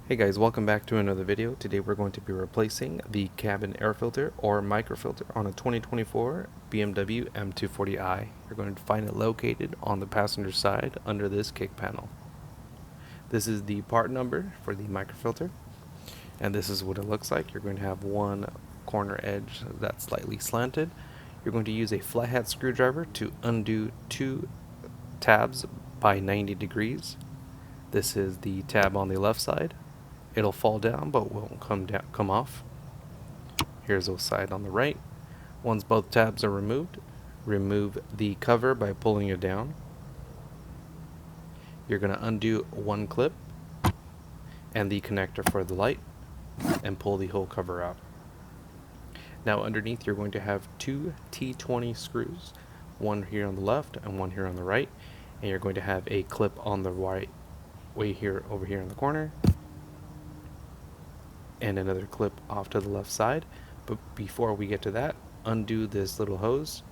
Hey guys, welcome back to another video. Today we're going to be replacing the cabin air filter or microfilter on a 2024 BMW M240i. You're going to find it located on the passenger side under this kick panel. This is the part number for the microfilter, and this is what it looks like. You're going to have one corner edge that's slightly slanted. You're going to use a flathead screwdriver to undo two tabs by 90 degrees. This is the tab on the left side. It'll fall down but won't come off. Here's the side on the right. Once both tabs are removed, remove the cover by pulling it down. You're going to undo one clip and the connector for the light and pull the whole cover out. Now underneath you're going to have two T20 screws, one here on the left and one here on the right, and you're going to have a clip on the right way here over here in the corner and another clip off to the left side. But before we get to that, undo this little hose,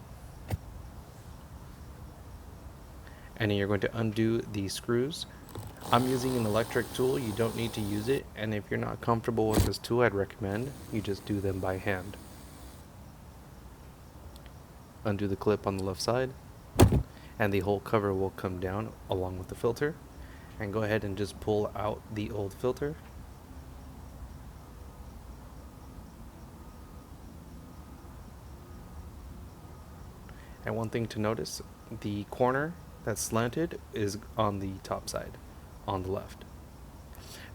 and then you're going to undo the screws. I'm using an electric tool. You don't need to use it, and if you're not comfortable with this tool, I'd recommend you just do them by hand. Undo the clip on the left side, and the whole cover will come down along with the filter. And go ahead and just pull out the old filter. And one thing to notice, the corner that's slanted is on the top side, on the left.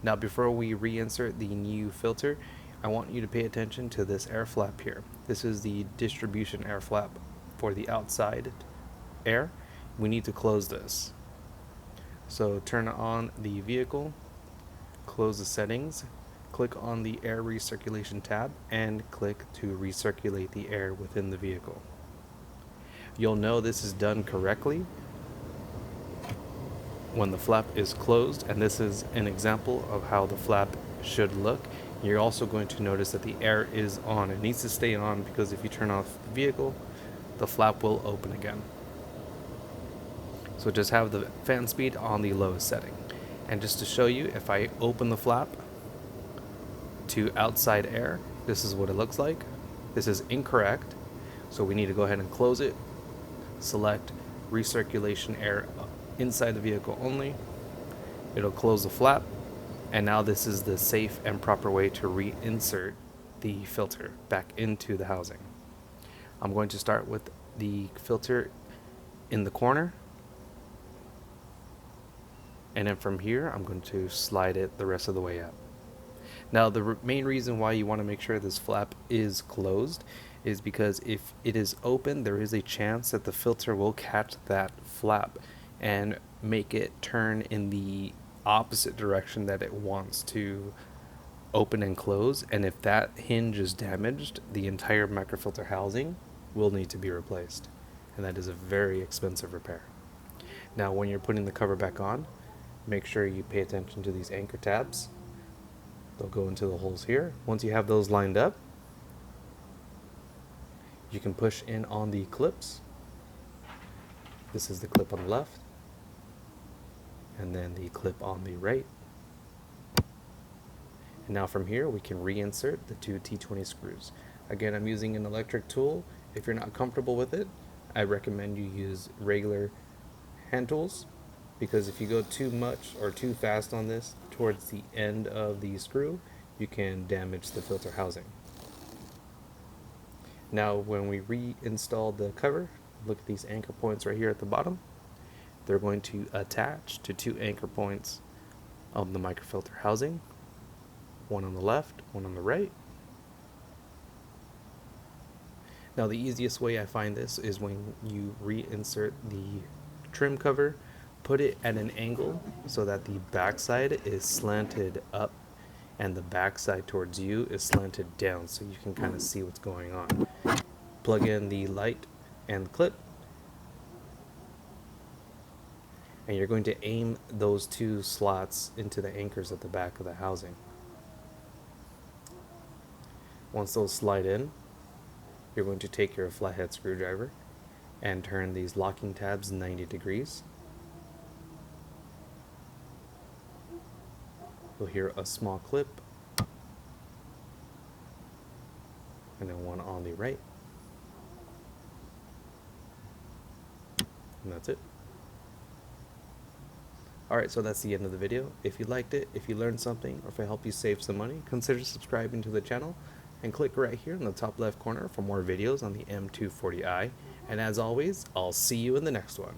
Now before we reinsert the new filter, I want you to pay attention to this air flap here. This is the distribution air flap for the outside air. We need to close this. So turn on the vehicle, close the settings, click on the air recirculation tab, and click to recirculate the air within the vehicle. You'll know this is done correctly when the flap is closed, and this is an example of how the flap should look. You're also going to notice that the air is on. It needs to stay on because if you turn off the vehicle, the flap will open again. So just have the fan speed on the lowest setting. And just to show you, if I open the flap to outside air, this is what it looks like. This is incorrect, so we need to go ahead and close it. Select recirculation air inside the vehicle only. It'll close the flap, and now this is the safe and proper way to reinsert the filter back into the housing. I'm going to start with the filter in the corner, and then from here I'm going to slide it the rest of the way up. Now the main reason why you want to make sure this flap is closed is because if it is open, there is a chance that the filter will catch that flap and make it turn in the opposite direction that it wants to open and close. And if that hinge is damaged, the entire microfilter housing will need to be replaced, and that is a very expensive repair. Now when you're putting the cover back on, make sure you pay attention to these anchor tabs. They'll go into the holes here. Once you have those lined up, you can push in on the clips. This is the clip on the left, and then the clip on the right. And now from here we can reinsert the two T20 screws. Again, I'm using an electric tool. If you're not comfortable with it, I recommend you use regular hand tools, because if you go too much or too fast on this towards the end of the screw, you can damage the filter housing. Now when we reinstall the cover, look at these anchor points right here at the bottom. They're going to attach to two anchor points of the microfilter housing, one on the left, one on the right. Now the easiest way I find this is when you reinsert the trim cover, put it at an angle so that the backside is slanted up and the backside towards you is slanted down, so you can kind of see what's going on. Plug in the light and the clip, and you're going to aim those two slots into the anchors at the back of the housing. Once those slide in, you're going to take your flathead screwdriver and turn these locking tabs 90 degrees. You'll hear a small clip, and then one on the right, and that's it. Alright, so that's the end of the video. If you liked it, if you learned something, or if it helped you save some money, consider subscribing to the channel and click right here in the top left corner for more videos on the M240i. And as always, I'll see you in the next one.